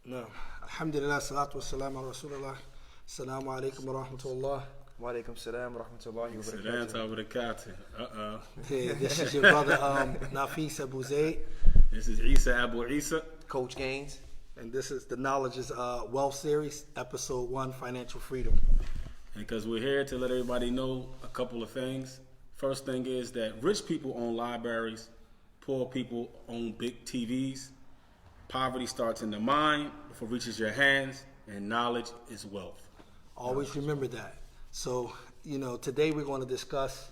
نعم. الحمد لله الصلاة والسلام على رسول الله. السلام عليكم ورحمة الله. Wa alaikum salam wa rahmatullahi wa Salam barakatuh. barakatuh. Hey, this is your brother Nafis Abu Zaid, This is Isa Abu Isa. Coach Gaines. and this is the Knowledge is Wealth Series, Episode 1, Financial Freedom. And because we're here to let everybody know a couple of things. First thing is that rich people own libraries, poor people own big TVs. Poverty starts in the mind before it reaches your hands, and knowledge is wealth. Always remember that. So, today we're going to discuss,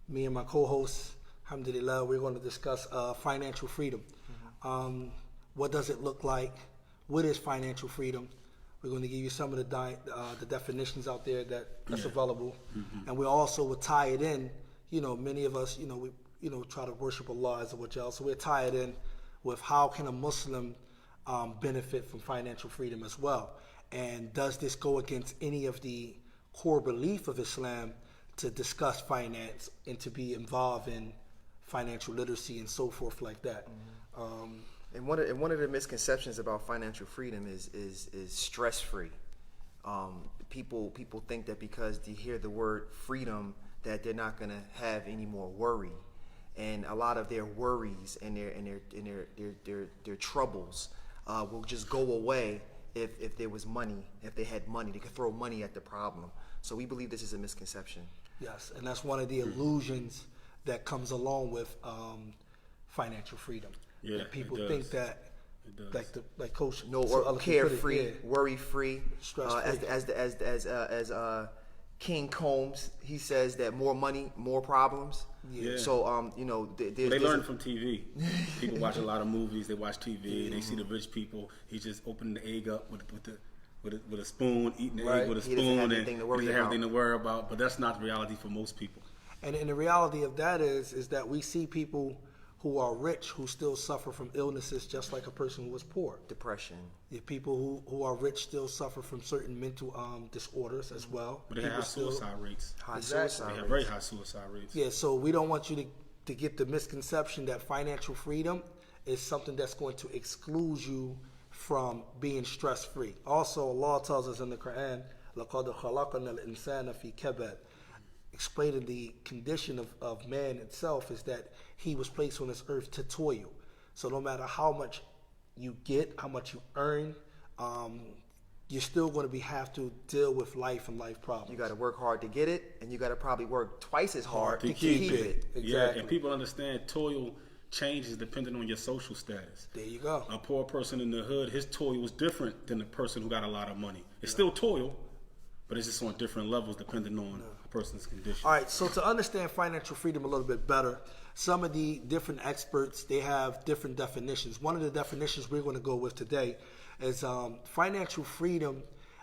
me and my co-host, alhamdulillah, we're going to discuss financial freedom. What does it look like? What is financial freedom? We're going to give you some of the definitions out there that's available. And we also will tie it in, many of us, we try to worship Allah as well. So we'll tie it in with how can a Muslim benefit from financial freedom as well. And does this go against any of the core belief of Islam to discuss finance and to be involved in financial literacy and so forth like that? And one of the misconceptions about financial freedom is stress free. People think that because they hear the word freedom that they're not going to have any more worry, and a lot of their worries and their troubles will just go away if there was money. If they had money, they could throw money at the problem. So we believe this is a misconception. Yes, and that's one of the illusions that comes along with financial freedom. Yeah, that people it think does. that, It does. like Coach, No, so or other people put it, carefree, yeah. worry free. Stress-free. As King Combs, he says that more money, more problems. Yeah. So They learn from TV. People watch a lot of movies. They watch TV. They see the rich people. He's just opening the egg up with a spoon, eating the Right. egg with a He doesn't spoon, have and anything to worry he doesn't have about. anything to worry about. But that's not the reality for most people. And the reality of that is that we see people who are rich who still suffer from illnesses just like a person who is poor. Depression. The people who are rich still suffer from certain mental disorders as well. But they have People high still- suicide rates. High Exactly. suicide They have rates. very high suicide rates. Yeah, so we don't want you to get the misconception that financial freedom is something that's going to exclude you from being stress-free. Also, Allah tells us in the Quran, لَقَدْ خَلَقْنَا الْإِنسَانَ فِي كَبَدٍ, explaining the condition of man itself is that he was placed on this earth to toil. So no matter how much you get, how much you earn, you're still going to have to deal with life and life problems. You got to work hard to get it, and you got to probably work twice as hard to keep it. Yeah, Exactly. and people understand toil changes depending on your social status. There you go. A poor person in the hood, his toil was different than the person who got a lot of money. It's still toil, but it's just on different levels depending on a person's condition. All right, so to understand financial freedom a little bit better, some of the different experts, they have different definitions. One of the definitions we're going to go with today is financial freedom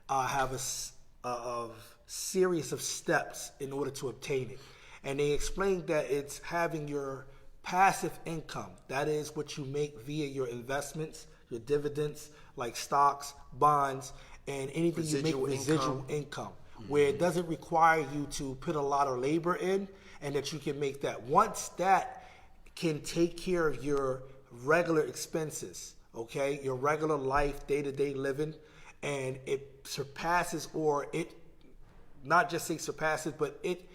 have a series of steps in order to obtain it. And they explain that it's having your passive income. That is what you make via your investments, your dividends, like stocks, bonds, and anything you make residual income. Where it doesn't require you to put a lot of labor in, and that you can make that. Once that can take care of your regular expenses, okay, your regular life, day-to-day living, and it surpasses, or it not just say surpasses, but it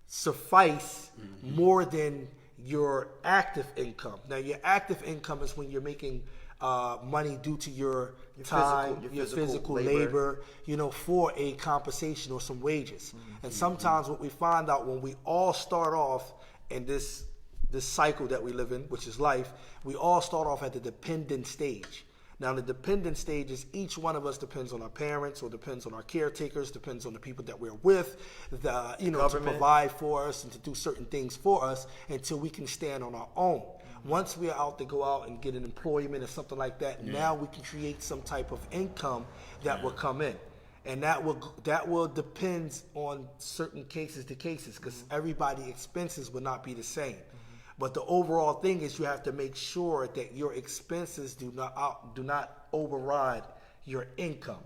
suffice more than your active income. Now, your active income is when you're making money due to your time, your physical labor, for a compensation or some wages. And sometimes what we find out when we all start off in this cycle that we live in, which is life, we all start off at the dependent stage. Now, the dependent stage is each one of us depends on our parents, or depends on our caretakers, depends on the people that we're with, to provide for us and to do certain things for us until we can stand on our own. Once we are out to go out and get an employment or something like that, now we can create some type of income that will come in. And that will depend on certain cases to cases, because everybody's expenses will not be the same. But the overall thing is you have to make sure that your expenses do not override your income.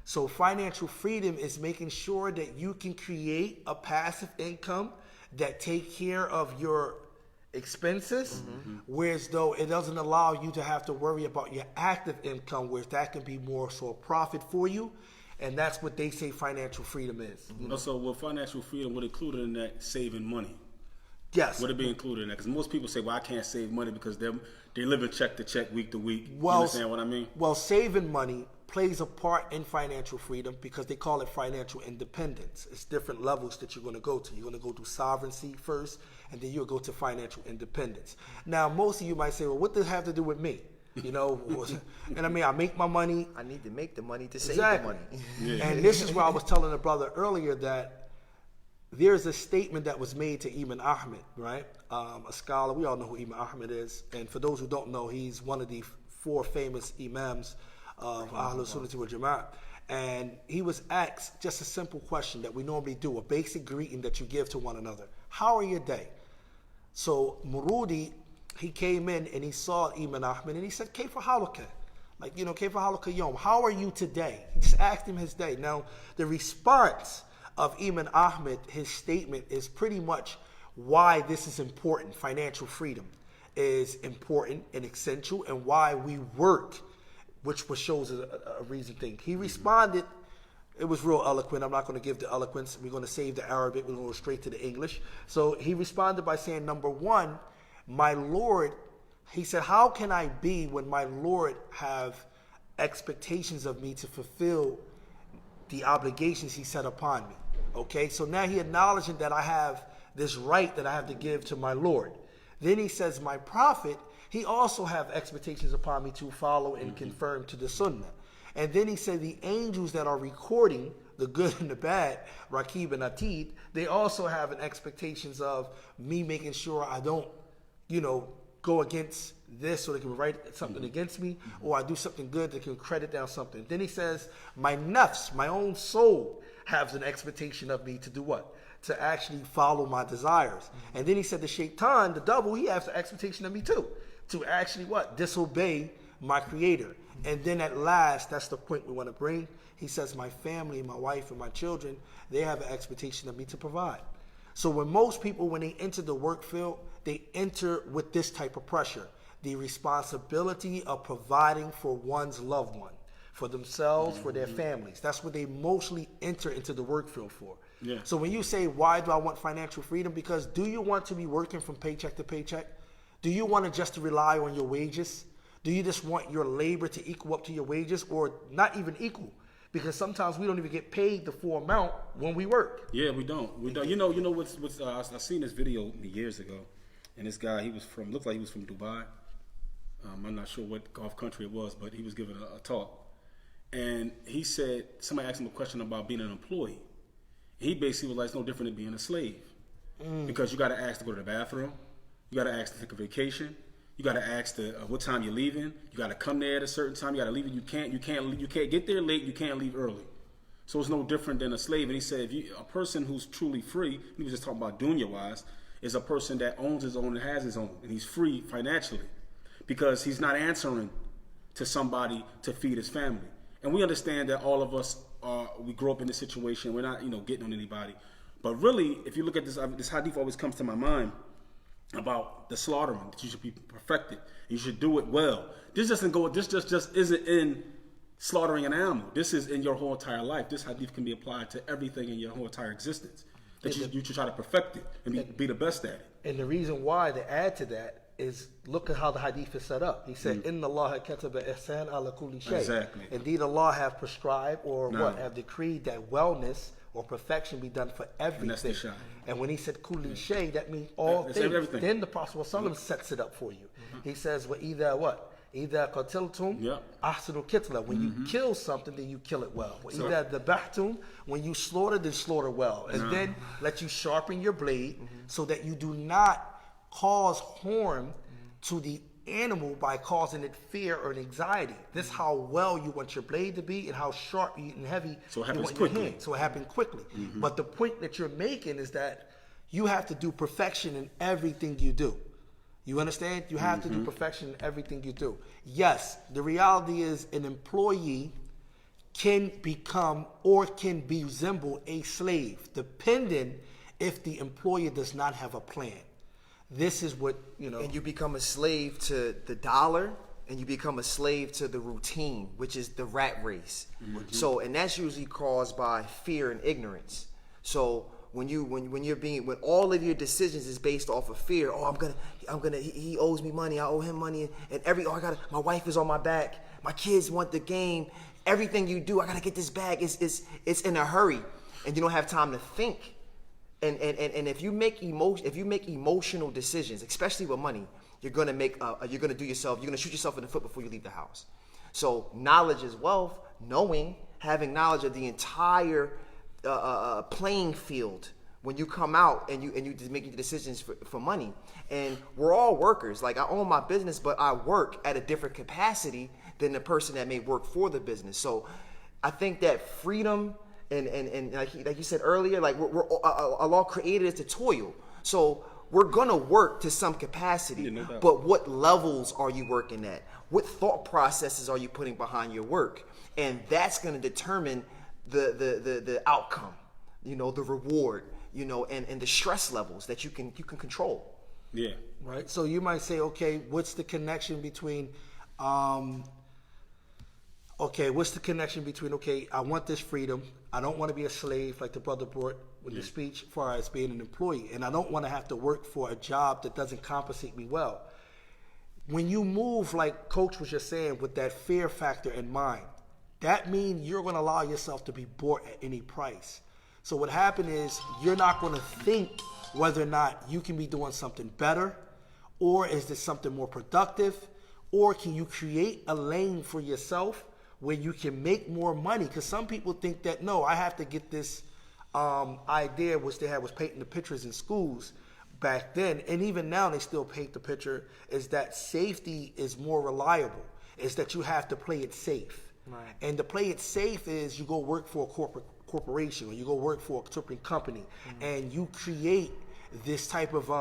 So financial freedom is making sure that you can create a passive income that take care of your expenses, whereas though it doesn't allow you to have to worry about your active income, whereas that can be more so a profit for you. And that's what they say financial freedom is. So with financial freedom, would included in that saving money? Yes. Would it be included in that? Because most people say, well, I can't save money because they live check to check, week to week. Well, you understand what I mean? Well, saving money plays a part in financial freedom because they call it financial independence. It's different levels that you're going to go to. You're going to go to sovereignty first, and then you'll go to financial independence. Now, most of you might say, well, what does it have to do with me? You know, and I mean, I make my money. I need to make the money to save Exactly. the money. And this is where I was telling a brother earlier that there's a statement that was made to Imam Ahmed, right? A scholar. We all know who Imam Ahmed is. And for those who don't know, he's one of the 4 famous imams of Ahlul Sunnah wal Jama'ah. And he was asked just a simple question that we normally do, a basic greeting that you give to one another. How are your day? So Murudi, he came in and he saw Imam Ahmed and he said, Kayfa halaka? Like, you know, Kayfa halaka yom? How are you today? He just asked him his day. Now, the response of Imam Ahmed, his statement is pretty much why this is important. Financial freedom is important and essential, and why we work, which shows a reason thing. He responded, it was real eloquent. I'm not going to give the eloquence. We're going to save the Arabic. We're going to go straight to the English. So he responded by saying, number one, my Lord, he said, how can I be when my Lord have expectations of me to fulfill the obligations he set upon me? Okay, so now he acknowledging that I have this right that I have to give to my Lord. Then he says, my prophet, he also have expectations upon me to follow and confirm to the sunnah. And then he said the angels that are recording the good and the bad, Raqib and Atid, they also have an expectations of me making sure I don't, you know, go against this so they can write something against me, or I do something good that can credit down something. Then he says, my nafs, my own soul, has an expectation of me to do what? To actually follow my desires. And then he said the shaitan, the devil, he has an expectation of me too. To actually what? Disobey my creator. And then at last, that's the point we want to bring. He says, my family, my wife, and my children, they have an expectation of me to provide. So when most people, when they enter the work field, they enter with this type of pressure. The responsibility of providing for one's loved one, for themselves, for their families. That's what they mostly enter into the work field for. Yeah. So when you say, why do I want financial freedom? Because do you want to be working from paycheck to paycheck? Do you want to just rely on your wages? Do you just want your labor to equal up to your wages, or not even equal? Because sometimes we don't even get paid the full amount when we work. Yeah, we don't. We don't. You know what's I seen this video years ago, and this guy, looked like he was from Dubai. I'm not sure what Gulf country it was, but he was giving a talk. And he said, somebody asked him a question about being an employee. He basically was like, it's no different than being a slave. Because you got to ask to go to the bathroom. You got to ask to take a vacation. You got to ask what time you're leaving. You got to come there at a certain time. You got to leave it. You can't get there late. You can't leave early. So it's no different than a slave. And he said, a person who's truly free, he was just talking about dunya-wise, is a person that owns his own and has his own. And he's free financially because he's not answering to somebody to feed his family. And we understand that all of us we grow up in this situation. We're not, getting on anybody. But really, if you look at this hadith always comes to my mind about the slaughtering, that you should be perfected. You should do it well. This just isn't in slaughtering an animal. This is in your whole entire life. This hadith can be applied to everything in your whole entire existence. That you should try to perfect it and be the best at it. And the reason why, to add to that, is look at how the hadith is set up. He said, Inna Allah kataba ihsan ala kulli shay. Exactly. Indeed, Allah have prescribed have decreed that wellness or perfection be done for everything. And that's the shah. And when he said kulli shay, that means all That's things. everything. Then the Prophet ﷺ sets it up for you. He says, wa idha what? Either qatiltum, ahsinu kitla. When you kill something, then you kill it well. Either dabahtum, when you slaughter, then slaughter well. And then let you sharpen your blade so that you do not cause harm to the animal by causing it fear or anxiety. This is how well you want your blade to be and how sharp and heavy so it you happens want quickly. your hand. So it happens quickly. But the point that you're making is that you have to do perfection in everything you do. You understand? You have to do perfection in everything you do. Yes, the reality is an employee can become or can resemble a slave, depending if the employer does not have a plan. this is what, you know. And you become a slave to the dollar, and you become a slave to the routine, which is the rat race. So, and that's usually caused by fear and ignorance. So when all of your decisions is based off of fear, he owes me money, I owe him money, and my wife is on my back, my kids want the game, everything you do, I gotta get this bag. It's in a hurry, and you don't have time to think. And if you make emotional decisions, especially with money, you're gonna shoot yourself in the foot before you leave the house. So knowledge is wealth. Having knowledge of the entire playing field when you come out and you just making decisions for money. And we're all workers. Like, I own my business, but I work at a different capacity than the person that may work for the business. So I think that freedom and like you said earlier, like Allah created us to toil. So we're gonna work to some capacity, but what levels are you working at? What thought processes are you putting behind your work? And that's gonna determine the outcome, the reward, and the stress levels that you can control. Yeah. Right. So you might say, okay, what's the connection between, I want this freedom. I don't want to be a slave, like the brother brought with the speech, as far as being an employee. And I don't want to have to work for a job that doesn't compensate me well. When you move, like Coach was just saying, with that fear factor in mind, that means you're going to allow yourself to be bought at any price. So what happened is you're not going to think whether or not you can be doing something better, or is this something more productive, or can you create a lane for yourself where you can make more money? Because some people think that, no, I have to get this idea, which they had was painting the pictures in schools back then, and even now they still paint the picture, is that safety is more reliable. Is that you have to play it safe. Right. And to play it safe is you go work for a corporation, or you go work for a certain company, and you create this type of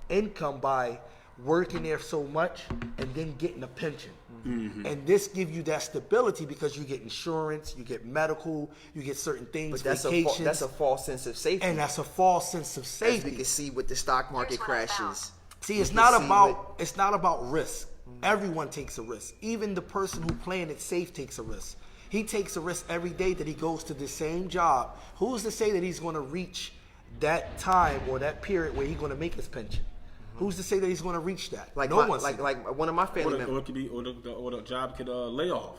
income by working there so much and then getting a pension. And this gives you that stability because you get insurance, you get medical, you get certain things, but vacations. That's a false sense of safety. And that's a false sense of safety. As we can see with the stock market crashes. See, it's not about risk. Everyone takes a risk. Even the person who playing it safe takes a risk. He takes a risk every day that he goes to the same job. Who's to say that he's going to reach that time or that period where he's going to make his pension? Who's to say that he's going to reach that? Like one of my family members. Or the job could lay off.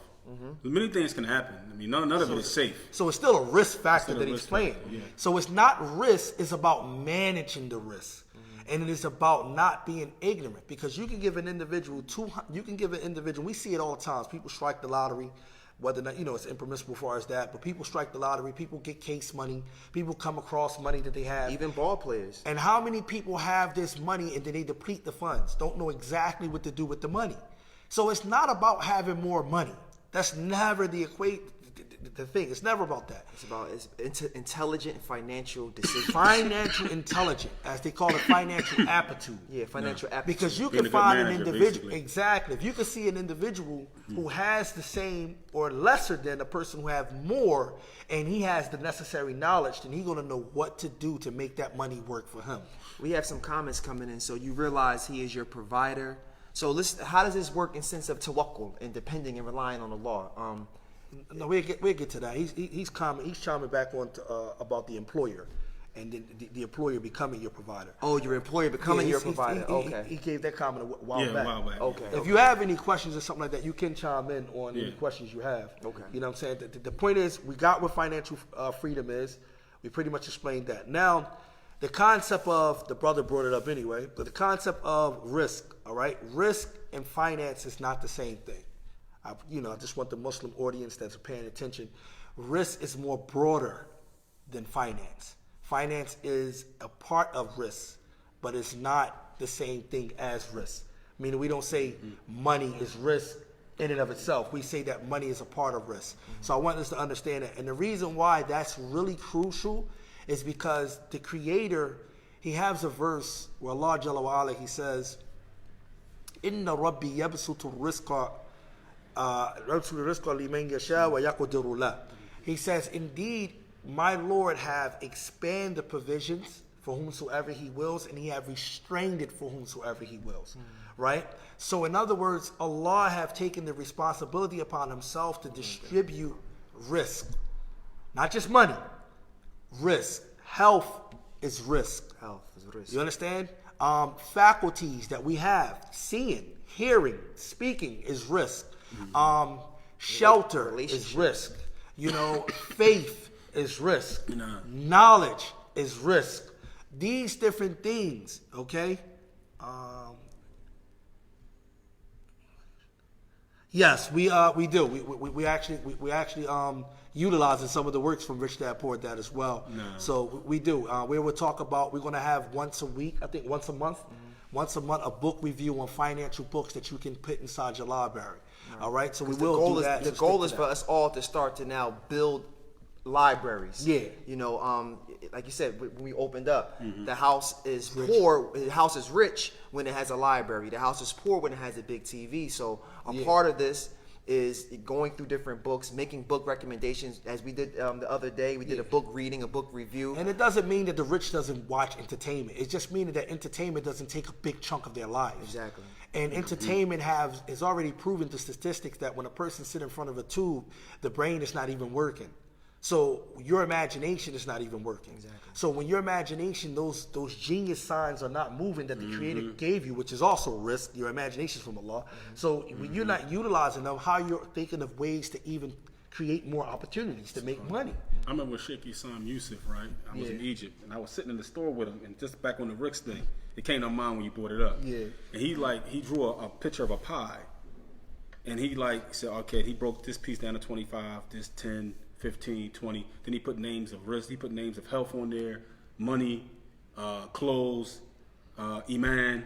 Many things can happen. I mean, none of it is safe. So it's still a risk factor that he's playing. Yeah. So it's not risk, it's about managing the risk. And it is about not being ignorant, because you can give an individual we see it all the time. People strike the lottery, whether or not, it's impermissible as far as that, but people strike the lottery, people get case money, people come across money that they have. Even ball players. And how many people have this money and then they deplete the funds, don't know exactly what to do with the money. So it's not about having more money. That's never the thing. It's never about that. It's about intelligent financial decisions. Financial intelligence, as they call it, financial aptitude. Yeah, financial aptitude. Because you can find an individual, exactly. If you can see an individual who has the same or lesser than a person who have more, and he has the necessary knowledge, then he's gonna know what to do to make that money work for him. We have some comments coming in. So you realize he is your provider. So listen, how does this work in sense of tawakkul and depending and relying on the law? No, we'll get to that. He's chiming back on about the employer, and then the employer becoming your provider. Oh, your employer becoming your provider. Okay. He gave that comment a while back. A while back. Okay. If you have any questions or something like that, you can chime in on any questions you have. Okay. You know what I'm saying? The point is, we got what financial freedom is. We pretty much explained that. Now, the concept of, the brother brought it up anyway, but the concept of risk, all right? Risk and finance is not the same thing. I just want the Muslim audience that's paying attention. Risk is more broader than finance. Finance is a part of risk, but it's not the same thing as risk. Meaning we don't say money is risk in and of itself. We say that money is a part of risk. So I want us to understand that. And the reason why that's really crucial is because the Creator, He has a verse where Allah Jalla wa Ala, He says, Inna Rabbi yabsutu rizqa He says, indeed, my Lord have expanded the provisions for whomsoever he wills, and he have restrained it for whomsoever he wills. Right? So in other words, Allah have taken the responsibility upon himself to distribute risk. Not just money. Risk. Health is risk. Health is risk. You understand? Faculties that we have, seeing, hearing, speaking is risk. Shelter is risk. You know, faith is risk. Knowledge is risk. These different things, okay? Yes, we do. We actually utilizing some of the works from Rich Dad Poor Dad as well. So we do. We will talk about. We're going to have once a week, I think once a month, a book review on financial books that you can put inside your library. All right. So we will do that. The goal is for us all to start to now build libraries. Yeah. You know, like you said, when we opened up, the house is poor. The house is rich when it has a library. The house is poor when it has a big TV. So a part of this is going through different books, making book recommendations, as we did the other day. We did a book reading, a book review. And it doesn't mean that the rich doesn't watch entertainment. It just means that entertainment doesn't take a big chunk of their lives. Exactly. And entertainment is already proven the statistics that when a person sits in front of a tube, the brain is not even working. So your imagination is not even working. Exactly. So when your imagination, those genius signs are not moving that the Creator gave you, which is also risk, your imagination from Allah. So when you're not utilizing them, how you're thinking of ways to even create more opportunities to make money. I remember with Sheikh Isam Yusuf, right? I was in Egypt, and I was sitting in the store with him, and just back on the Ricks thing, it came to mind when you brought it up. Yeah. And he drew a picture of a pie, and he said, okay, he broke this piece down to 25, this 10, 15, 20. Then he put names of risk. He put names of health on there, money, clothes, iman,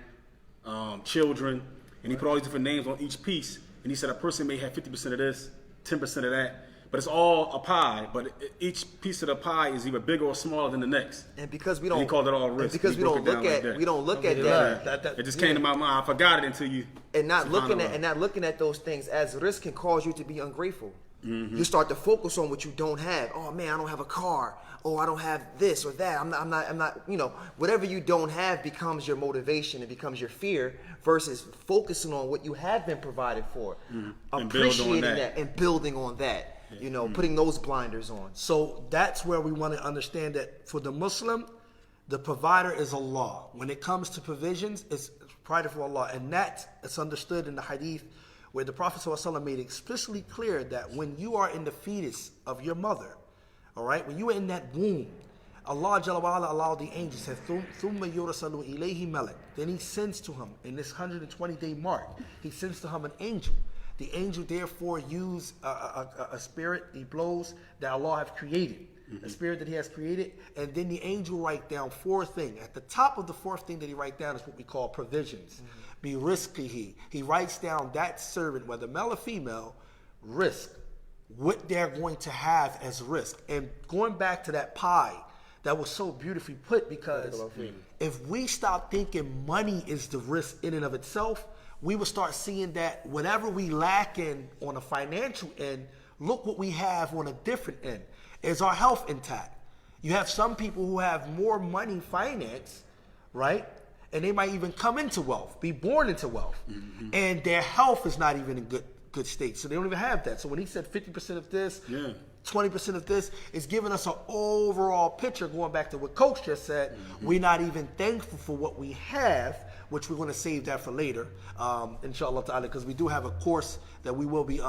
children, and he put all these different names on each piece. And he said a person may have 50% of this, 10% of that, but it's all a pie. But each piece of the pie is either bigger or smaller than the next. And because we don't, he called it all risk. Because we don't look at that. It just came to my mind. I forgot it until you. And not looking at those things as risk can cause you to be ungrateful. You start to focus on what you don't have. Oh man, I don't have a car. Oh, I don't have this or that. I'm not. You know, whatever you don't have becomes your motivation. It becomes your fear versus focusing on what you have been provided for, appreciating that and building on that. You know, putting those blinders on. So that's where we want to understand that for the Muslim, the provider is Allah. When it comes to provisions, it's provided for Allah, and that is understood in the Hadith, where the Prophet ﷺ made explicitly clear that when you are in the fetus of your mother, all right, when you are in that womb, Allah Jalla wa Ala allowed the angels, said, ثُمَّ يُرْسَلُ إِلَيْهِ مَلَكٌ. Then he sends to him, in this 120-day mark, he sends to him an angel. The angel therefore use a spirit, he blows, that Allah have created. A spirit that he has created, and then the angel write down 4 things. At the top of the 4th thing that he write down is what we call provisions. Be rizqihi. He writes down that servant, whether male or female, risk, what they're going to have as risk. And going back to that pie, that was so beautifully put, because if we stop thinking money is the risk in and of itself, we will start seeing that whatever we lack in on a financial end, look what we have on a different end. Is our health intact? You have some people who have more money finance, right? And they might even come into wealth, be born into wealth. And their health is not even in good state. So they don't even have that. So when he said 50% of this, 20% of this, is giving us an overall picture, going back to what Coach just said. We're not even thankful for what we have, which we're going to save that for later, inshallah ta'ala, because we do have a course that we will be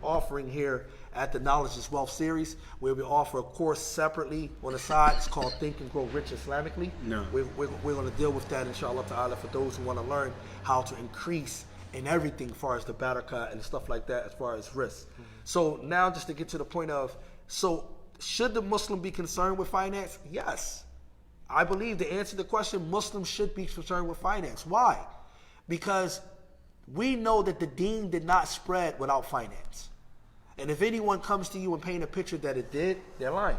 offering here at the Knowledge is Wealth series, where we offer a course separately on the side. It's called Think and Grow Rich Islamically. We're going to deal with that, inshallah ta'ala, for those who want to learn how to increase in everything as far as the barakah and stuff like that, as far as risk. So now just to get to the point of, so should the Muslim be concerned with finance? Yes. I believe to answer the question, Muslims should be concerned with finance. Why? Because we know that the deen did not spread without finance. And if anyone comes to you and paint a picture that it did, they're lying.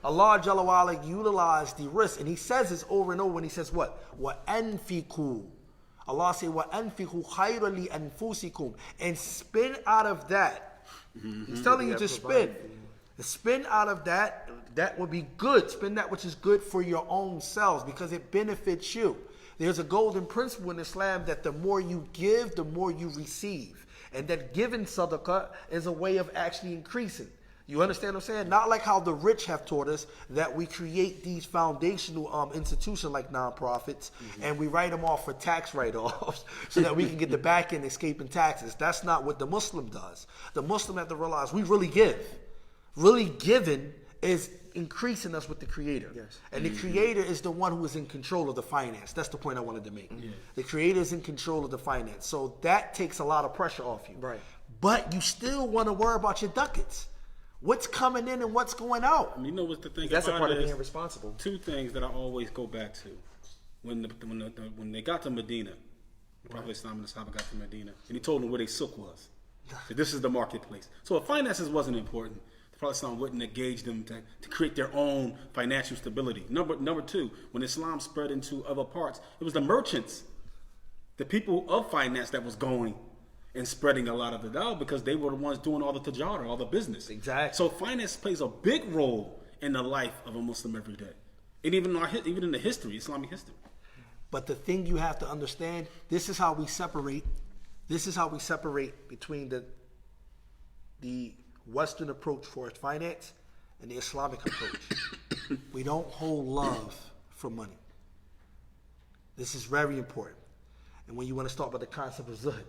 Allah Jalla wa Ala utilized the risk, and he says this over and over when he says what? وَأَنْفِقُوا. Allah says, وَأَنْفِقُوا خَيْرًا لِأَنفُسِكُمْ. And spend out of that. He's telling you to spend. Spend out of that would be good. Spend that which is good for your own selves because it benefits you. There's a golden principle in Islam that the more you give, the more you receive. And that giving sadaqah is a way of actually increasing. You understand what I'm saying? Not like how the rich have taught us that we create these foundational institutions like nonprofits and we write them off for tax write-offs so that we can get the back end escaping taxes. That's not what the Muslim does. The Muslim have to realize we really give. Really giving is increasing us with the Creator. Yes. And the Creator is the one who is in control of the finance. That's the point I wanted to make. The Creator is in control of the finance. So that takes a lot of pressure off you. Right. But you still want to worry about your ducats. What's coming in and what's going out. You know what's the thing That's a about part it of is being responsible. two things that I always go back to. When they got to Medina, the Prophet Islam and the Sahaba got to Medina, and he told them where their souk was. So this is the marketplace. So if finances wasn't important, the Prophet Islam wouldn't engage them to create their own financial stability. Number two, when Islam spread into other parts, it was the merchants, the people of finance that was going and spreading a lot of the dawah because they were the ones doing all the tajara, all the business. Exactly. So finance plays a big role in the life of a Muslim every day, and even in the history, Islamic history. But the thing you have to understand, this is how we separate. This is how we separate between the Western approach for finance and the Islamic approach. We don't hold love for money. This is very important. And when you want to start with the concept of zuhd,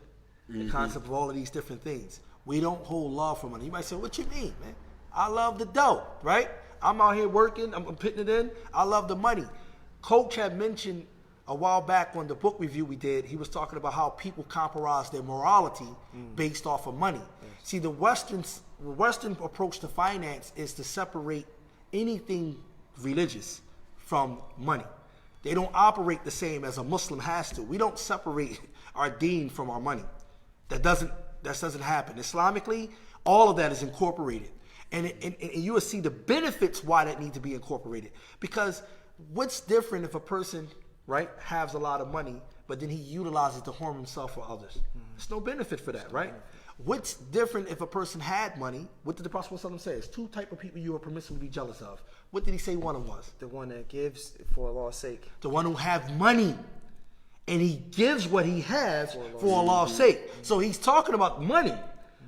the concept of all of these different things, we don't hold love for money. You might say, what you mean, man? I love the dough, right? I'm out here working, I'm putting it in, I love the money. Coach had mentioned a while back on the book review we did, he was talking about how people compromise their morality based off of money. See, the Western approach to finance is to separate anything religious from money. They don't operate the same as a Muslim has to. We don't separate our deen from our money. That doesn't happen. Islamically, all of that is incorporated. And you will see the benefits why that need to be incorporated. Because what's different if a person, right, has a lot of money, but then he utilizes it to harm himself or others? There's no benefit for that, right? What's different if a person had money? What did the Prophet ﷺ say? There's two type of people you are permissible to be jealous of. What did he say one of them was? The one that gives for Allah's sake. The one who have money. And he gives what he has for Allah's sake. So he's talking about money.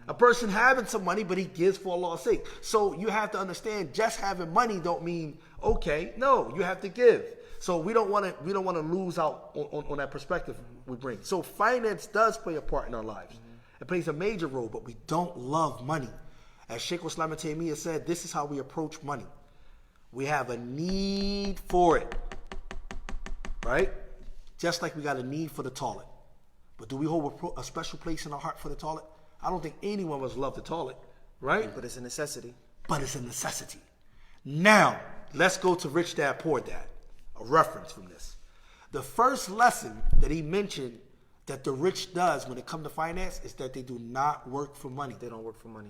A person having some money, but he gives for Allah's sake. So you have to understand, just having money don't mean, okay, no, you have to give. So we don't want to lose out on that perspective we bring. So finance does play a part in our lives. It plays a major role, but we don't love money. As Shaykh Islam ibn Taymiyyah said, this is how we approach money. We have a need for it, right? Just like we got a need for the toilet. But do we hold a special place in our heart for the toilet? I don't think anyone of us love the toilet, right? But it's a necessity. But it's a necessity. Now, let's go to Rich Dad, Poor Dad, a reference from this. The first lesson that he mentioned that the rich does when it comes to finance is that they do not work for money. They don't work for money.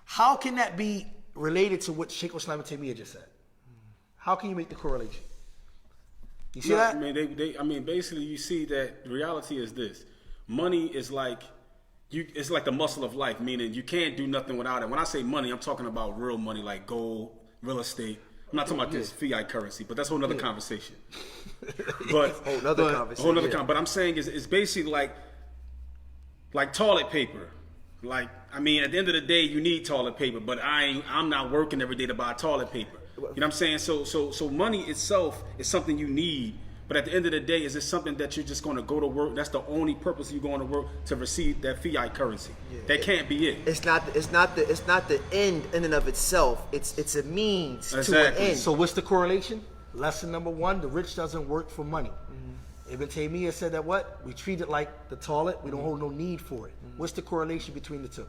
How can that be related to what Shaykh Islam ibn Taymiyyah just said? How can you make the correlation? You see that? I mean, basically, you see that the reality is this: money is like it's like the muscle of life. Meaning, you can't do nothing without it. When I say money, I'm talking about real money, like gold, real estate. I'm not talking about this fiat currency, but that's a whole nother conversation. But Whole nother conversation. But I'm saying it's basically like toilet paper. Like, I mean, at the end of the day, you need toilet paper, but I'm not working every day to buy toilet paper. You know what I'm saying? So money itself is something you need, but at the end of the day, is it something that you're just going to go to work? That's the only purpose you're going to work to receive that fiat currency. That can't be it. It's not the end in and of itself. It's a means to an end. So what's the correlation? Lesson number one: the rich doesn't work for money. Ibn Taymiyyah said that what? We treat it like the toilet. We don't hold no need for it. What's the correlation between the two?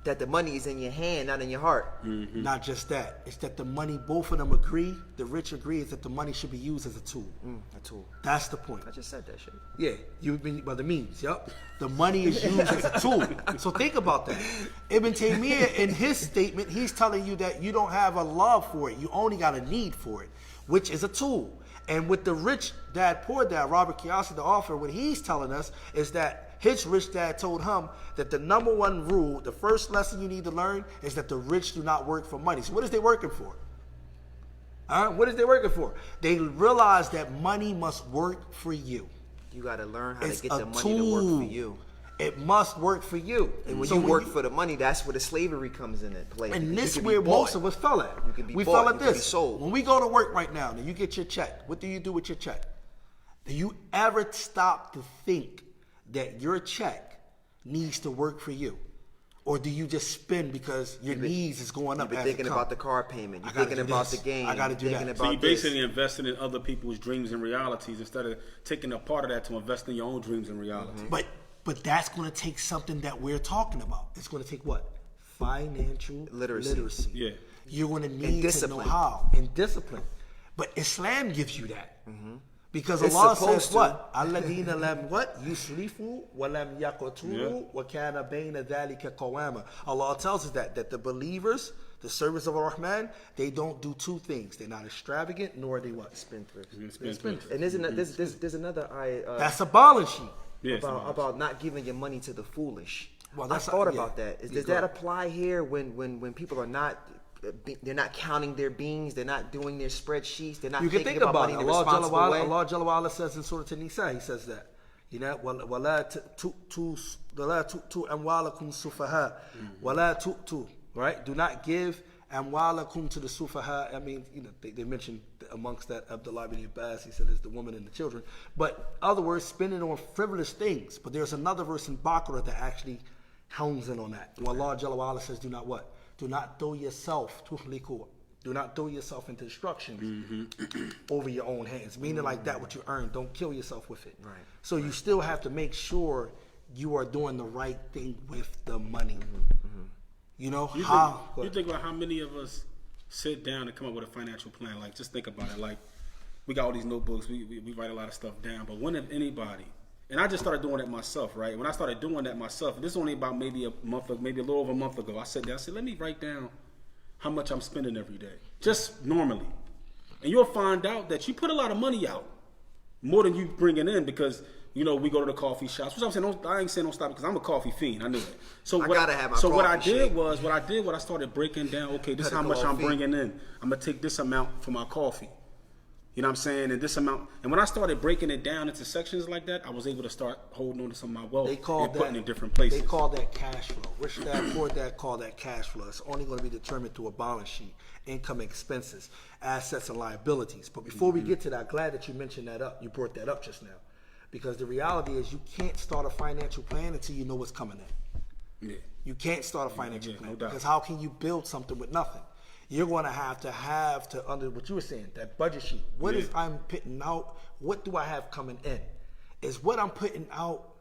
That the money is in your hand, not in your heart. Not just that. It's that the money, both of them agree, the rich agree, is that the money should be used as a tool. A tool. That's the point. I just said that shit. Yeah, you've been by the means, yep. The money is used as a tool. So think about that. Ibn Taymiyyah, in his statement, he's telling you that you don't have a love for it. You only got a need for it, which is a tool. And with the Rich Dad, Poor Dad, Robert Kiyosaki, the author, what he's telling us is that His rich dad told him that the number one rule, the first lesson you need to learn is that the rich do not work for money. So what is they working for? What is they working for? They realize that money must work for you. You got to learn how It's to get a the money to work tool. for you. It must work for you. And when So you work for the money, that's where the slavery comes in play. and You this can be where bought. most of us fell at. You can be we bought, fell at you can be this. sold. When we go to work right now, and you get your check, what do you do with your check? Do you ever stop to think that your check needs to work for you? Or do you just spend because your needs is going up? You've been as it thinking come? about the car payment. You're I gotta thinking do about this. the game. I gotta do thinking that. So you about this. basically investing in other people's dreams and realities instead of taking a part of that to invest in your own dreams and reality. But that's going to take something that we're talking about. It's going to take what? Financial literacy. Yeah. You're going to need to know discipline. how. And discipline. But Islam gives you that. Because It's Allah supposed says to. what? Alladina lam what? Yusrifu wa lam yaqtulu wa kana bayna dhalika qawama. Allah tells us that the believers, the servants of Ar-Rahman, they don't do two things. They're not extravagant nor are they what? Spendthrift. Spendthrift. And there's another That's a balance sheet. Yes, about not giving your money to the foolish. Well, I that's thought yeah. about that. Yeah, Does go that ahead. apply here when people are not? They're not counting their beans. They're not doing their spreadsheets. They're not You can thinking think about money it. in a Allah responsible way. Jalla wa'ala says in Surah An-Nisa, He says that, you know, وَلَا تُؤْتُوا أَمْوَالَكُمْ سُفَهَاءَ وَلَا تُؤْتُوا, right? Do not give أَمْوَالَكُمْ to the sufaha. I mean, you know, they mentioned amongst that Abdullah ibn Abbas, he said, it's the woman and the children. But other words, spending on frivolous things. But there's another verse in Baqarah that actually hones in on that. Well, Allah Jalla wa'ala says, do not what? Do not throw yourself tuhliku. Do not throw yourself into destruction over your own hands. Meaning like that, what you earn, don't kill yourself with it. Right. So you still have to make sure you are doing the right thing with the money. You know You think about how many of us sit down and come up with a financial plan. Like, just think about it. Like, we got all these notebooks. We write a lot of stuff down. But when have anybody, and I just started doing that myself, right? When I started doing that myself, this is only about maybe a little over a month ago, I sat down and said, let me write down how much I'm spending every day, just normally. And you'll find out that you put a lot of money out, more than you bringing in, because, you know, we go to the coffee shops. Which I'm saying, I ain't saying don't stop, because I'm a coffee fiend. I knew that. So I gotta have my what I coffee did shake. was, I started breaking down, okay, this is how much I'm Coffee. bringing in. I'm going to take this amount for my coffee. You know what I'm saying? And this amount. And when I started breaking it down into sections like that, I was able to start holding on to some of my wealth They call and putting that it in different places. They call that cash flow. Rich Dad, Poor Dad call that cash flow. It's only going to be determined through a balance sheet, income, expenses, assets, and liabilities. But before we get to that, glad that you mentioned that up. You brought that up just now, because the reality is you can't start a financial plan until you know what's coming in. Yeah. You can't start a financial Yeah, plan no doubt. because how can you build something with nothing? You're going to have to under what you were saying, that budget sheet. What is I'm putting out? What do I have coming in? Is what I'm putting out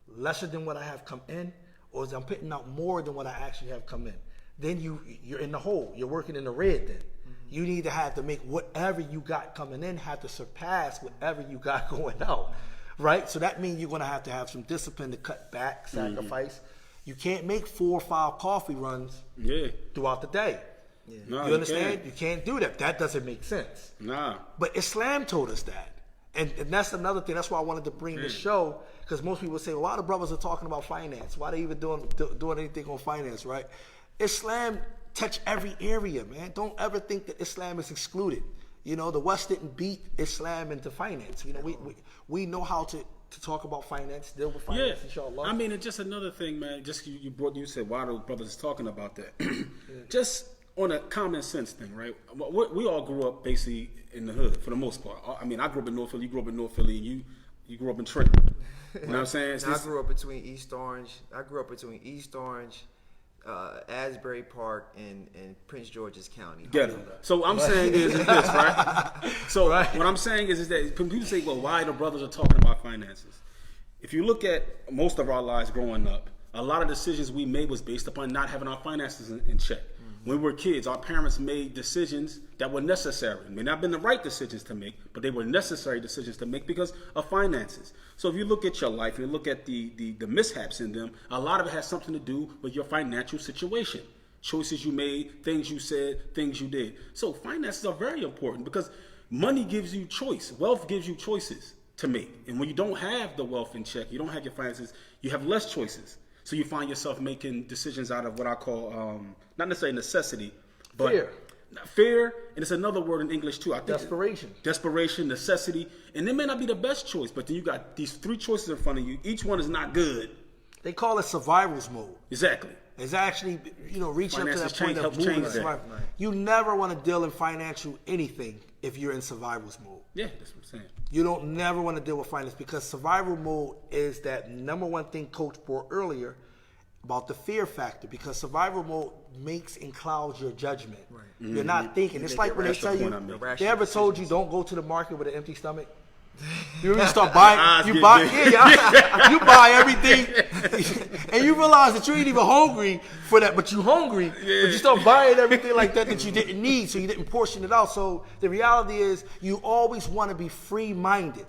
lesser than what I have come in, or is I'm putting out more than what I actually have come in? Then you're in the hole. You're working in the red. Then you need to have to make whatever you got coming in have to surpass whatever you got going out, right? So that means you're going to have some discipline to cut back, sacrifice. You can't make 4 or 5 coffee runs throughout the day. No, You understand? can't. You can't do that. That doesn't make sense. Nah. But Islam told us that. And that's another thing. That's why I wanted to bring this show, because most people say, well, a lot of brothers are talking about finance. Why are they even doing anything on finance, right? Islam touch every area, man. Don't ever think that Islam is excluded. You know, the West didn't beat Islam into finance. You know, we know how to talk about finance, deal with finance, inshallah. I mean, it's just another thing, man. Just you said why the brothers are talking about that. Just on a common sense thing, right? We all grew up basically in the hood for the most part. I mean, I grew up in North Philly, you grew up in North Philly, and you grew up in Trenton. You know what I'm saying? I grew up between East Orange. Asbury Park, and Prince George's County. Get it. So what I'm saying is this, right? So what I'm saying is that people say, well, why the brothers are talking about finances? If you look at most of our lives growing up, a lot of decisions we made was based upon not having our finances in check. When we were kids, our parents made decisions that were necessary. May not have been the right decisions to make, but they were necessary decisions to make because of finances. So if you look at your life and you look at the mishaps in them, a lot of it has something to do with your financial situation. Choices you made, things you said, things you did. So finances are very important because money gives you choice. Wealth gives you choices. to make. And when you don't have the wealth in check, you don't have your finances, you have less choices. So you find yourself making decisions out of what I call, not necessarily necessity, but Fear. Fear, and it's another word in English too. I think Desperation. Desperation, necessity, and it may not be the best choice, but then you got these 3 choices in front of you. Each one is not good. They call it survival's mode. Exactly. It's actually, reaching up to Finances that point help of moving change in that. survival. You never want to deal in financial anything if you're in survival's mode. Yeah, that's what I'm saying. You don't never want to deal with finance because survival mode is that number one thing Coach brought earlier about the fear factor, because survival mode makes and clouds your judgment. Right. You're not thinking. It's like when they tell you, they ever told you don't go to the market with an empty stomach? You really start buying, you buy everything, and you realize that you ain't even hungry for that, but you hungry, but you start buying everything like that you didn't need, so you didn't portion it out. So the reality is you always want to be free-minded.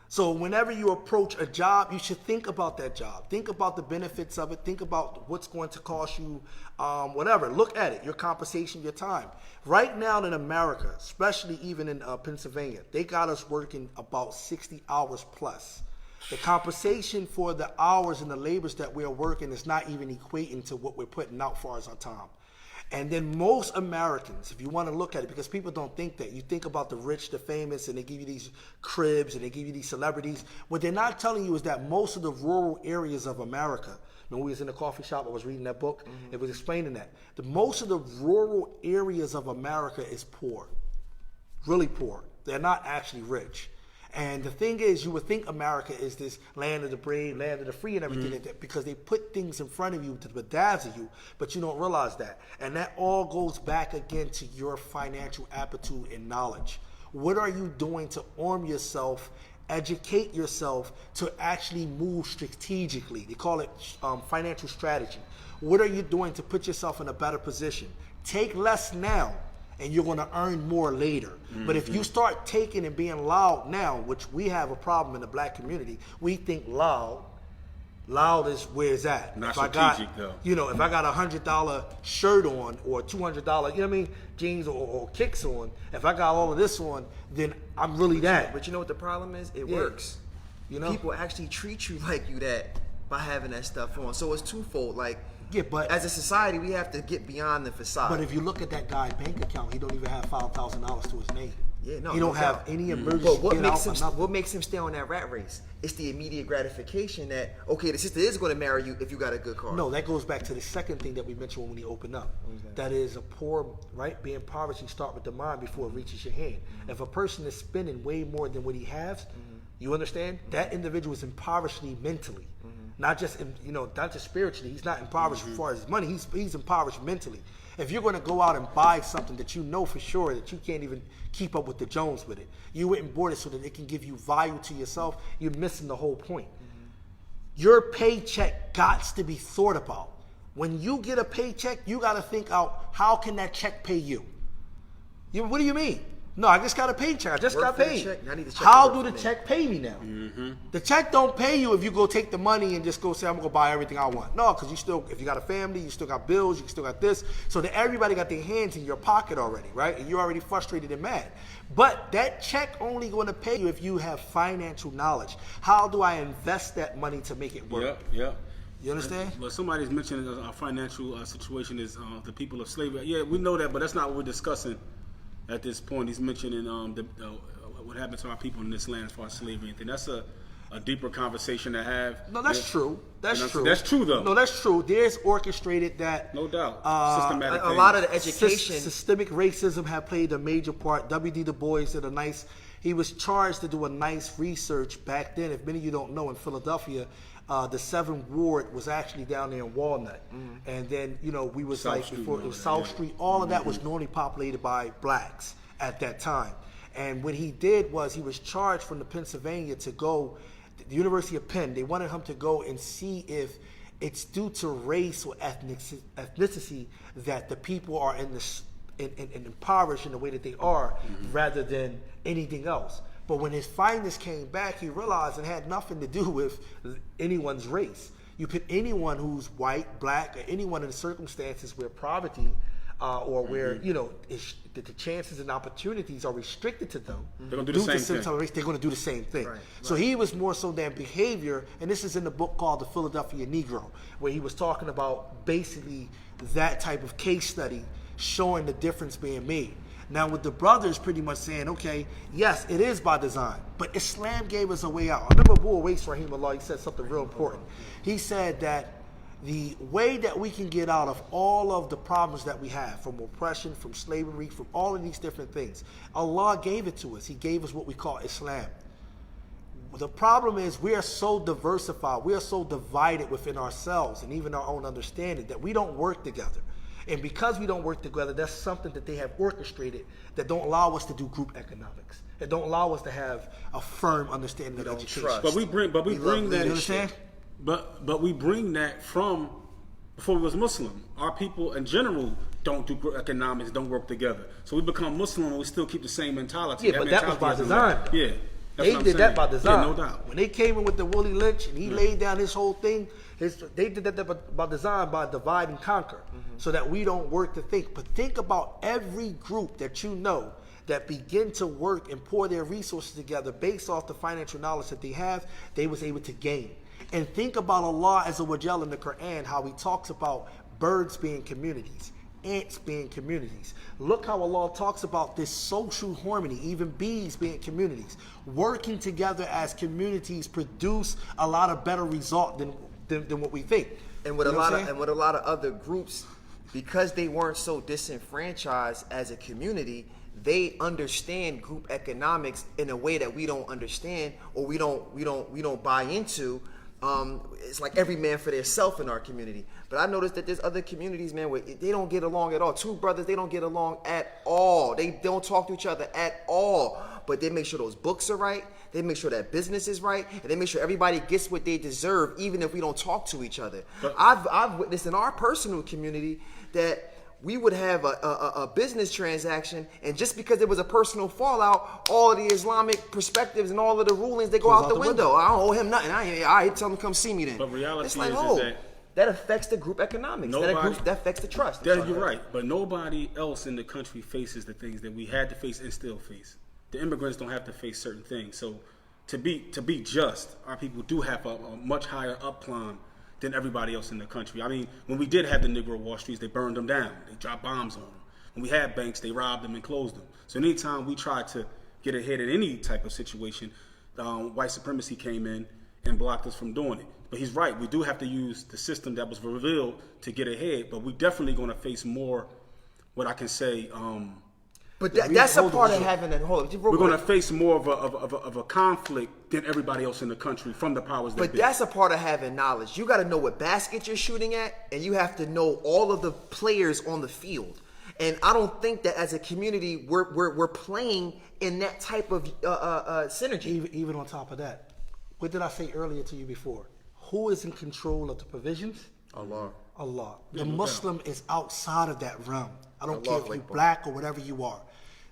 So whenever you approach a job, you should think about that job. Think about the benefits of it. Think about what's going to cost you, whatever. Look at it, your compensation, your time. Right now in America, especially even in Pennsylvania, they got us working about 60 hours plus. The compensation for the hours and the labors that we're working is not even equating to what we're putting out far as our time. And then most Americans, if you want to look at it, because people don't think that. You think about the rich, the famous, and they give you these cribs and they give you these celebrities. What they're not telling you is that most of the rural areas of America, when we was in the coffee shop, I was reading that book, it was explaining that. Most of the rural areas of America is poor, really poor. They're not actually rich. And the thing is, you would think America is this land of the brave, land of the free and everything like that, because they put things in front of you to bedazzle you, but you don't realize that. And that all goes back again to your financial aptitude and knowledge. What are you doing to arm yourself, educate yourself to actually move strategically? They call it financial strategy. What are you doing to put yourself in a better position? Take less now, and you're going to earn more later. But if you start taking and being loud now, which we have a problem in the black community, we think loud is where it's at. Not if strategic, though. If I got a $100 shirt on or $200, jeans or kicks on, if I got all of this on, then I'm really that. But you know what the problem is? It Yeah. works. People actually treat you like you that by having that stuff on. So it's twofold. Yeah, but as a society, we have to get beyond the facade. But if you look at that guy's bank account, he don't even have $5,000 to his name. Yeah, no, he don't no have doubt. any emergency. But What what makes him stay on that rat race? It's the immediate gratification that, okay, the sister is going to marry you if you got a good car. No, that goes back to the second thing that we mentioned when we open up. That is a poor, right? Being poverty start with the mind before it reaches your hand. If a person is spending way more than what he has, you understand? That individual is impoverished mentally. Not just not just spiritually. He's not impoverished as far as his money. He's impoverished mentally. If you're going to go out and buy something that you know for sure that you can't even keep up with the Jones with it, you went and bought it so that it can give you value to yourself, you're missing the whole point. Your paycheck gots to be thought about. When you get a paycheck, you got to think out, how can that check pay you? What do you mean? No, I just got a paycheck. I just got paid. How do the check pay me now? The check don't pay you if you go take the money and just go say, I'm going to buy everything I want. No, because if you got a family, you still got bills, you still got this. So that everybody got their hands in your pocket already, right? And you're already frustrated and mad. But that check only going to pay you if you have financial knowledge. How do I invest that money to make it work? Yep. You understand? Well, somebody's mentioned our financial situation is the people of slavery. Yeah, we know that, but that's not what we're discussing at this point. He's mentioning what happened to our people in this land as far as slavery. And that's a deeper conversation to have. No, that's true. That's true. That's true, though. No, that's true. There's orchestrated that. No doubt. Systematic a lot of the education. Systemic racism have played a major part. W.D. Du Bois did he was charged to do a nice research back then. If many of you don't know, in Philadelphia, the 7th Ward was actually down there in Walnut. And then, we was South like, Street, before it was South Street, all of that was normally populated by blacks at that time. And what he did was he was charged from the Pennsylvania to go, the University of Penn, they wanted him to go and see if it's due to race or ethnicity that the people are impoverished in the way that they are, rather than anything else. But when his findings came back, he realized it had nothing to do with anyone's race. You put anyone who's white, black, or anyone in circumstances where poverty or where the chances and opportunities are restricted to them, they're going to do the same thing. They're going to do the same thing. Right. So he was more so than behavior, and this is in the book called The Philadelphia Negro, where he was talking about basically that type of case study showing the difference being made. Now with the brothers pretty much saying, okay, yes, it is by design, but Islam gave us a way out. I remember Abu Uwais Rahimahullah, he said something real important. He said that the way that we can get out of all of the problems that we have, from oppression, from slavery, from all of these different things, Allah gave it to us. He gave us what we call Islam. The problem is we are so diversified, we are so divided within ourselves and even our own understanding that we don't work together. And because we don't work together, that's something that they have orchestrated that don't allow us to do group economics. It don't allow us to have a firm understanding of education. Trust. But we bring that. You understand? But we bring that from before we was Muslim. Our people in general don't do group economics, don't work together. So we become Muslim and we still keep the same mentality. Yeah, but that was by design. Yeah. They did that by design. Yeah, no doubt. When they came in with the Willie Lynch and he laid down his whole thing, they did that by design, by divide and conquer, so that we don't work to think. But think about every group that you know that begin to work and pour their resources together based off the financial knowledge that they have, they was able to gain. And think about Allah Azza wa Jalla in the Quran, how he talks about birds being communities, ants being communities. Look how Allah talks about this social harmony, even bees being communities. Working together as communities produce a lot of better result than what we think. And with a lot of other groups, because they weren't so disenfranchised as a community, they understand group economics in a way that we don't understand, or we don't buy into. It's like every man for themselves in our community. But I noticed that there's other communities, man, where they don't get along at all. Two brothers, they don't get along at all. They don't talk to each other at all. But they make sure those books are right. They make sure that business is right, and they make sure everybody gets what they deserve, even if we don't talk to each other. But I've witnessed in our personal community that we would have a business transaction, and just because there was a personal fallout, all of the Islamic perspectives and all of the rulings, they go out the window. I don't owe him nothing. I tell him come see me then. But reality it's like, is that affects the group economics. That affects the trust. You're right. But nobody else in the country faces the things that we had to face and still face. The immigrants don't have to face certain things. So to be just, our people do have a much higher up climb than everybody else in the country. I mean, when we did have the Negro Wall Streets, they burned them down. They dropped bombs on them. When we had banks, they robbed them and closed them. So anytime we tried to get ahead in any type of situation, white supremacy came in and blocked us from doing it. But he's right. We do have to use the system that was revealed to get ahead. But we're definitely going to face more, what I can say. But that's a part of having that. We're going to face more of a conflict than everybody else in the country from the powers that be. But that's a part of having knowledge. You got to know what basket you're shooting at, and you have to know all of the players on the field. And I don't think that as a community we're playing in that type of synergy. Even on top of that, what did I say earlier to you before? Who is in control of the provisions? Allah. The Muslim is outside of that realm. I don't care if you're black or whatever you are.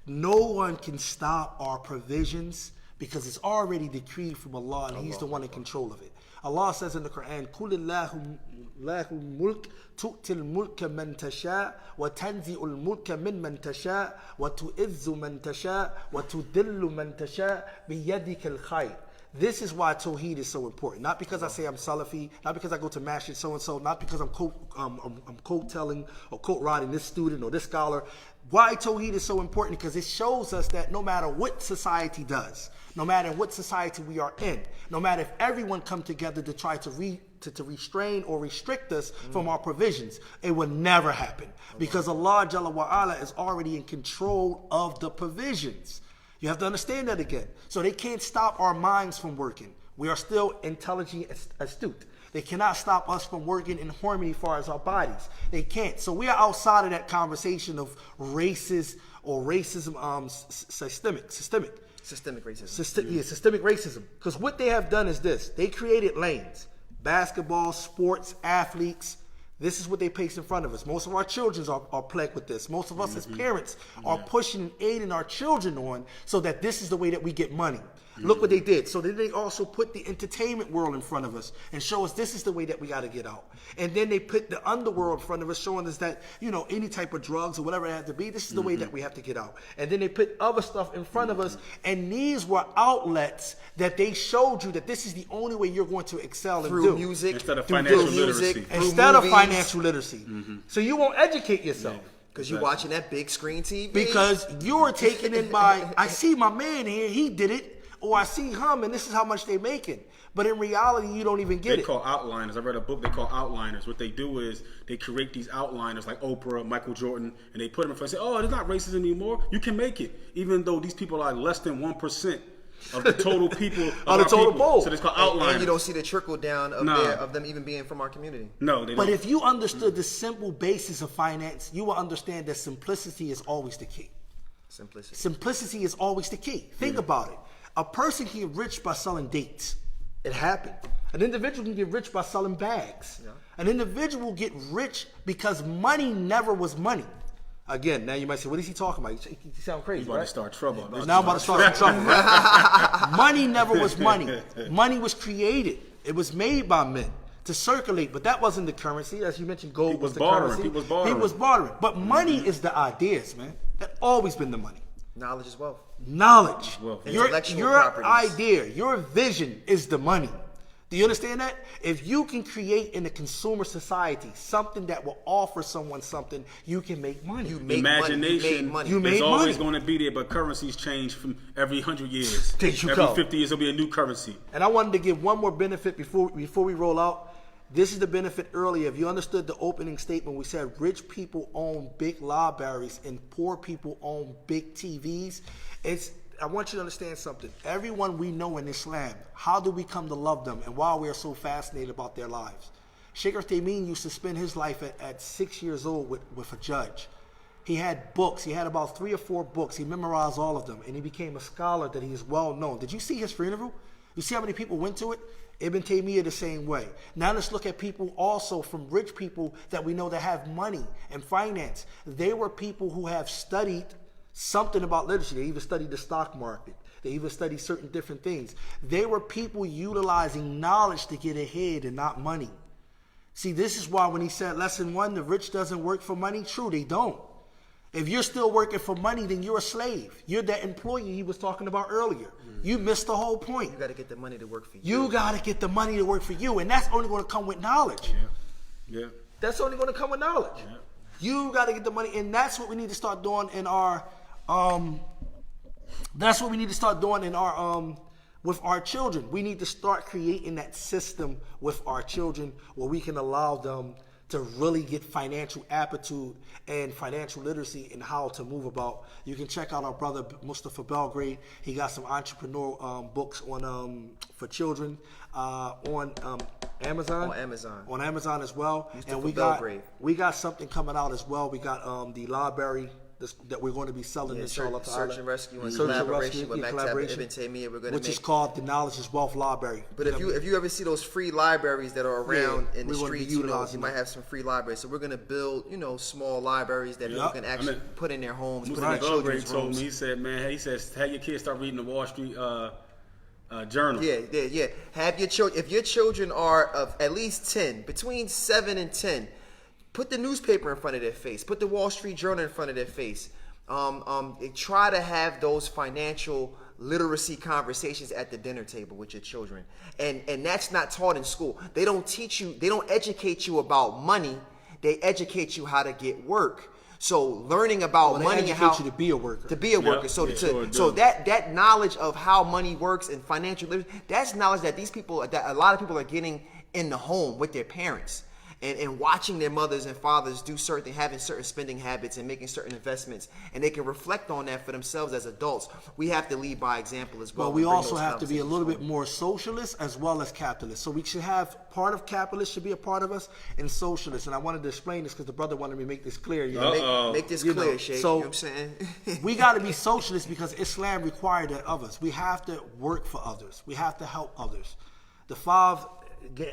No one can stop our provisions because it's already decreed from Allah, and He's the one in control of it. Allah says in the Quran, قُلِ اللَّهُ الْمُلْكِ تُؤْتِ الْمُلْكَ مَنْ تَشَاءُ وَتَنْزِعُ الْمُلْكَ مِمَّنْ تَشَاءُ وَتُعِزُّ مَنْ تَشَاءُ وَتُذِلُّ مَنْ تَشَاءُ بِيَدِكَ الْخَيْرُ. This is why Tawheed is so important. Not because I say I'm Salafi, not because I go to Masjid so-and-so, not because I'm quote telling or quote writing this student or this scholar. Why Tawheed is so important? Because it shows us that no matter what society does, no matter what society we are in, no matter if everyone come together to try to restrain or restrict us from our provisions, it will never happen. Because Allah Jalla wa Ala is already in control of the provisions. You have to understand that again. So they can't stop our minds from working. We are still intelligent, astute. They cannot stop us from working in harmony as far as our bodies. They can't. So we are outside of that conversation of racist or racism, systemic racism. Systemic racism. Because what they have done is this. They created lanes. Basketball, sports, athletes. This is what they place in front of us. Most of our children are plagued with this. Most of us as parents are pushing and aiding our children on so that this is the way that we get money. Look what they did. So then they also put the entertainment world in front of us and show us this is the way that we got to get out. And then they put the underworld in front of us, showing us that, you know, any type of drugs or whatever it had to be, this is the way that we have to get out. And then they put other stuff in front of us, and these were outlets that they showed you that this is the only way you're going to excel and Through do. music, Instead of through financial music, literacy. through Instead of movies, financial literacy. So you won't educate yourself. because you're watching that big screen TV. Because you're taken in by, I see my man here, he did it, or I see him, and this is how much they're making. But in reality, you don't even get They it. call outliners. I read a book they call outliners. What they do is they create these outliners like Oprah, Michael Jordan, and they put them in front and say, oh, it's not racist anymore. You can make it. Even though these people are less than 1% of the total people. Of the total pool. So it's called outliners. And you don't see the trickle down of, Nah. of them even being from our community. No, they But don't. if you understood the simple basis of finance, you will understand that simplicity is always the key. Simplicity. Simplicity is always the key. Think about it. A person can get rich by selling dates. It happened. An individual can get rich by selling bags. Yeah. An individual get rich because money never was money. Again, now you might say, what is he talking about? You sound crazy, You about right? to start trouble. Now I'm about to start some trouble. Right? Money never was money. Money was created. It was made by men to circulate, but that wasn't the currency. As you mentioned, gold People was the bartering. currency. People was bartering. He was bartering. But money is the ideas, man. That's always been the money. Knowledge is wealth. Knowledge. Well, intellectual your properties. idea, your vision is the money. Do you understand that? If you can create in a consumer society something that will offer someone something, you can make money. You make Imagination money. You made is always money. going to be there, but currencies change from every 100 years. There you every go. 50 years, there'll be a new currency. And I wanted to give one more benefit before we roll out. This is the benefit earlier. If you understood the opening statement, we said rich people own big libraries and poor people own big TVs. I want you to understand something. Everyone we know in Islam, how do we come to love them and why we are so fascinated about their lives? Sheikh Uthaymeen used to spend his life at 6 years old with a judge. He had books. He had about 3 or 4 books. He memorized all of them, and he became a scholar that he is well known. Did you see his funeral? You see how many people went to it? Ibn Taymiyyah the same way. Now let's look at people also from rich people that we know that have money and finance. They were people who have studied something about literacy. They even studied the stock market. They even studied certain different things. They were people utilizing knowledge to get ahead and not money. See, this is why when he said lesson 1, the rich doesn't work for money, true, they don't. If you're still working for money, then you're a slave. You're that employee he was talking about earlier. You missed the whole point. You got to get the money to work for you. You got to get the money to work for you, and that's only going to come with knowledge. Yeah. That's only going to come with knowledge. Yeah. You got to get the money, and that's what we need to start doing in our that's what we need to start doing in our with our children. We need to start creating that system with our children where we can allow them to really get financial aptitude and financial literacy in how to move about. You can check out our brother Mustafa Belgrade. He got some entrepreneur books on for children on Amazon. On Amazon. On Amazon as well. Mustafa And Belgrade. we got something coming out as well. We got the library that we're going to be selling Yeah, inshallah ta'ala. search and rescue and Search and collaboration rescue, with yeah, Maktab collaboration, Ibn Taymiyyah. We're going which to is make. called the Knowledge is Wealth Library. But if you ever see those free libraries that are around in the we wanna be streets, you utilizing might them. have some free libraries. So we're going to build, small libraries that people Yup. can actually put in their homes, put in Mustafa their Belgrade children's told rooms. me, he said, man, he says, have your kids start reading the Wall Street Journal. Yeah. Have your children. If your children are of at least 10, between 7 and 10, put the newspaper in front of their face. Put the Wall Street Journal in front of their face. Try to have those financial literacy conversations at the dinner table with your children, and that's not taught in school. They don't teach you. They don't educate you about money. They educate you how to get work. So learning about They money and educate how you to be a worker. to be a worker. So they sure do. so that knowledge of how money works and financial literacy, that's knowledge that a lot of people are getting in the home with their parents. And watching their mothers and fathers do having certain spending habits and making certain investments, and they can reflect on that for themselves as adults. We have to lead by example as well. But we and bring also those have to be a little bit conversations more socialist as well as capitalist. So we should have part of capitalist should be a part of us and socialist. And I wanted to explain this because the brother wanted me to make this clear. forward. Make this You clear, know, Sheikh. so you know what I'm saying? we got to be socialist because Islam required that of us. We have to work for others. We have to help others. The 5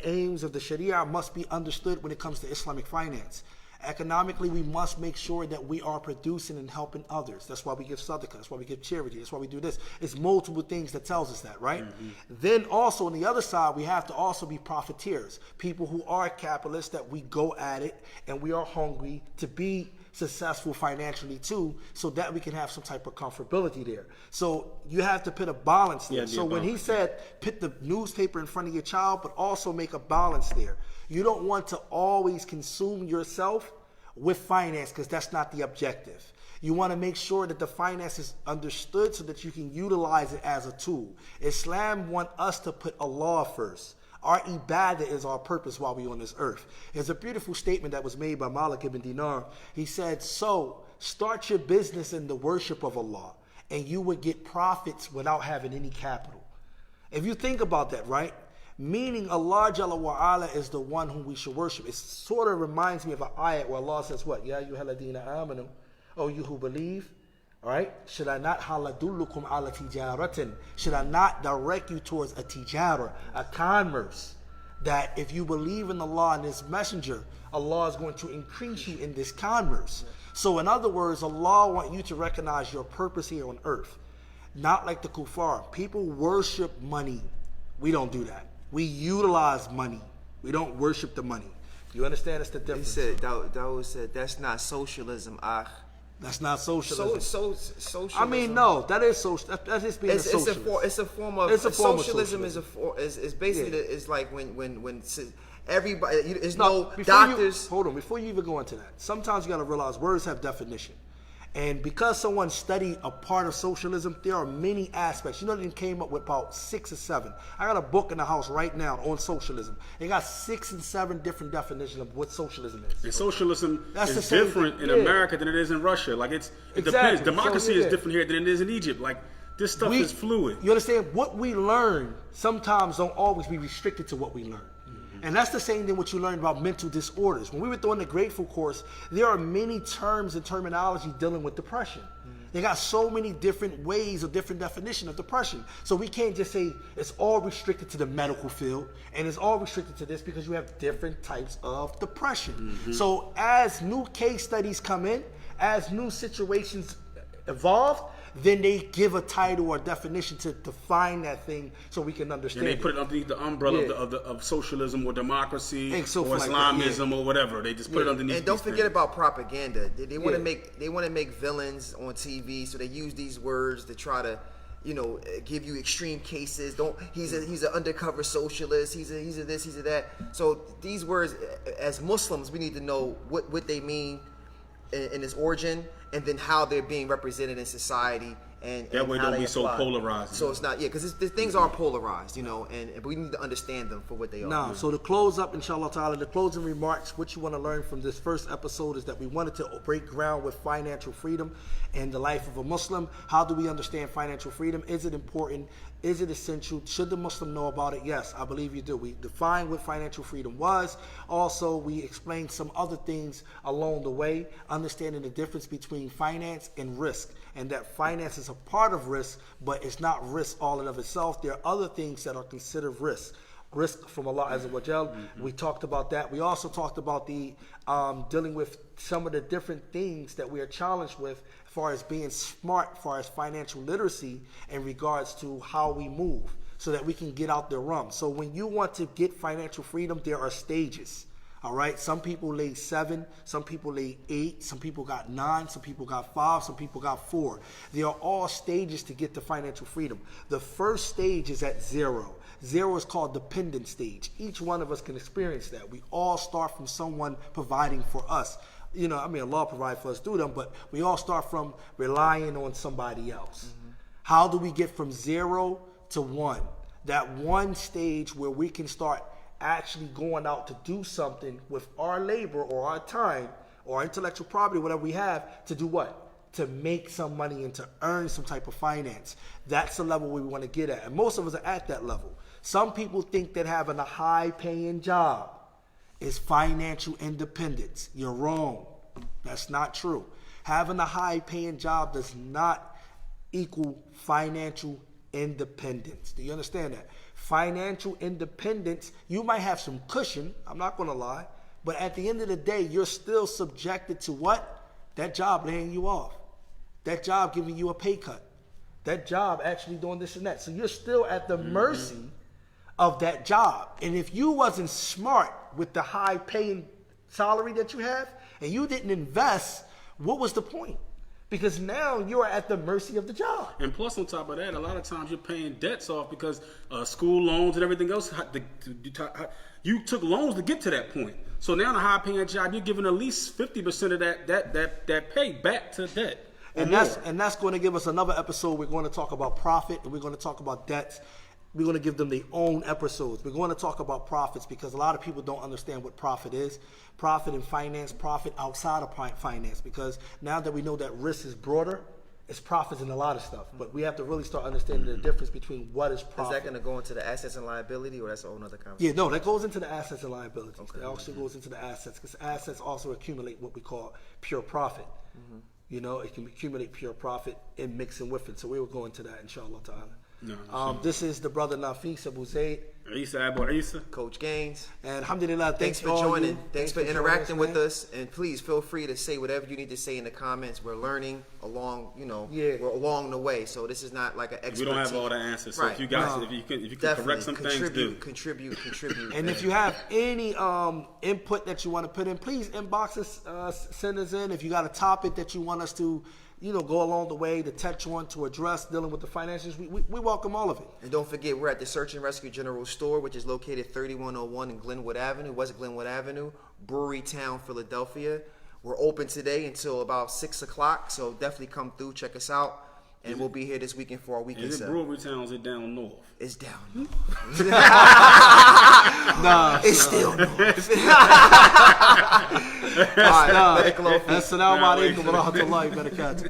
aims of the Sharia must be understood when it comes to Islamic finance. Economically, we must make sure that we are producing and helping others. That's why we give sadaqah. That's why we give charity. That's why we do this. It's multiple things that tells us that, right? Then also on the other side, we have to also be profiteers, people who are capitalists, that we go at it and we are hungry to be successful financially too, so that we can have some type of comfortability there. So you have to put a balance there. So when he said put the newspaper in front of your child, but also make a balance there. You don't want to always consume yourself with finance, because that's not the objective. You want to make sure that the finance is understood so that you can utilize it as a tool. Islam wants us to put Allah first. Our ibadah is our purpose while we're on this earth. There's a beautiful statement that was made by Malik ibn Dinar. He said, so start your business in the worship of Allah, and you would get profits without having any capital. If you think about that, right? Meaning Allah Jalla wa Ala is the one whom we should worship. It sort of reminds me of an ayat where Allah says what? Ya ayyuhalladhina amanu, oh you who believe. All right? Should I not haladullukum ala tijaratin? Should I not direct you towards a tijara, a commerce, that if you believe in Allah and His Messenger, Allah is going to increase you in this commerce. So in other words, Allah wants you to recognize your purpose here on earth. Not like the kuffar. People worship money. We don't do that. We utilize money. We don't worship the money. You understand? That's the difference. He said, Dawood said, that's not socialism, akh. That's not socialism. Socialism. I mean, no, that is social. That's just being a socialist. It's a form of socialism. Is basically is like when everybody. There's no doctors. Hold on, before you even go into that, sometimes you got to realize words have definition. And because someone studied a part of socialism, there are many aspects. You know, they came up with about 6 or 7. I got a book in the house right now on socialism. They got 6 and 7 different definitions of what socialism is. And socialism is different in America than it is in Russia. Like it depends. Democracy is different here than it is in Egypt. Like this stuff is fluid. You understand? What we learn sometimes don't always be restricted to what we learn. And that's the same thing what you learned about mental disorders. When we were doing the Grateful course, there are many terms and terminology dealing with depression. They got so many different ways or different definition of depression. So we can't just say it's all restricted to the medical field and it's all restricted to this, because you have different types of depression. So as new case studies come in, as new situations evolve, then they give a title or definition to define that thing so we can understand. And they put it underneath the umbrella of socialism or democracy or Islamism or whatever. They just put it underneath. And don't forget about propaganda. They want to make villains on TV, so they use these words to try to, give you extreme cases. He's an undercover socialist. He's a this. He's a that. So these words, as Muslims, we need to know what they mean in its origin, and then how they're being represented in society, and that way how don't be so polarized. So it's not, because the things are polarized, and we need to understand them for what they are. Now, so to close up, inshallah ta'ala, the closing remarks, what you want to learn from this first episode is that we wanted to break ground with financial freedom and the life of a Muslim. How do we understand financial freedom? Is it important? Is it essential? Should the Muslim know about it? Yes, I believe you do. We defined what financial freedom was. Also, we explained some other things along the way, understanding the difference between finance and risk, and that finance is a part of risk, but it's not risk all in of itself. There are other things that are considered risk from Allah Azza wa Jal. We talked about that. We also talked about the dealing with some of the different things that we are challenged with as far as being smart, as far as financial literacy in regards to how we move, so that we can get out the rum. So when you want to get financial freedom, there are stages. All right, some people lay 7, some people lay 8, some people got 9, some people got 5, some people got 4. They are all stages to get to financial freedom. The first stage is at 0. 0 is called dependent stage. Each one of us can experience that. We all start from someone providing for us. Allah provides for us through them, but we all start from relying on somebody else. How do we get from 0 to 1? That one stage where we can start actually going out to do something with our labor or our time or intellectual property, whatever we have, to do what? To make some money and to earn some type of finance. That's the level we want to get at. And most of us are at that level. Some people think that having a high-paying job is financial independence. You're wrong. That's not true. Having a high-paying job does not equal financial independence. Do you understand that? Financial independence, you might have some cushion, I'm not going to lie, but at the end of the day, you're still subjected to what? That job laying you off. That job giving you a pay cut. That job actually doing this and that. So you're still at the mercy of that job. And if you wasn't smart with the high paying salary that you have and you didn't invest, what was the point? Because now you're at the mercy of the job. And plus, on top of that, a lot of times you're paying debts off because school loans and everything else. You took loans to get to that point. So now in a high-paying job, you're giving at least 50% of that pay back to debt. And that's going to give us another episode. We're going to talk about profit and we're going to talk about debts. We're going to give them their own episodes. We're going to talk about profits because a lot of people don't understand what profit is. Profit in finance, profit outside of finance. Because now that we know that risk is broader, it's profits in a lot of stuff. But we have to really start understanding the difference between what is profit. Is that going to go into the assets and liability, or that's a whole other conversation? Yeah, no, that goes into the assets and liabilities. Okay. It also goes into the assets because assets also accumulate what we call pure profit. Mm-hmm. You know, it can accumulate pure profit and mixing with it. So we will go into that, inshallah ta'ala. No, this is the brother Nafis Abu Zaid. Isa Abu Isa. Coach Gaines. And alhamdulillah, thanks for joining. Thanks for interacting with us. And please feel free to say whatever you need to say in the comments. We're learning along, we're along the way. So this is not like an expert. We don't have all the answers. So right. If you guys, if you can correct some things, do. Contribute. And if you have any input that you want to put in, please inbox us, send us in. If you got a topic that you want us to go along the way to touch on, to address, dealing with the finances, we welcome all of it. And don't forget, we're at the Search and Rescue General Store, which is located 3101 in West Glenwood Avenue, Brewery Town, Philadelphia. We're open today until about 6 o'clock, so definitely come through, check us out. And we'll be here this weekend for our weekend sale. Is it Brewery Town or is it down north? It's down north. Nah, it's still north. All right, Assalamu alaikum wa rahmatullahi wa barakatuh.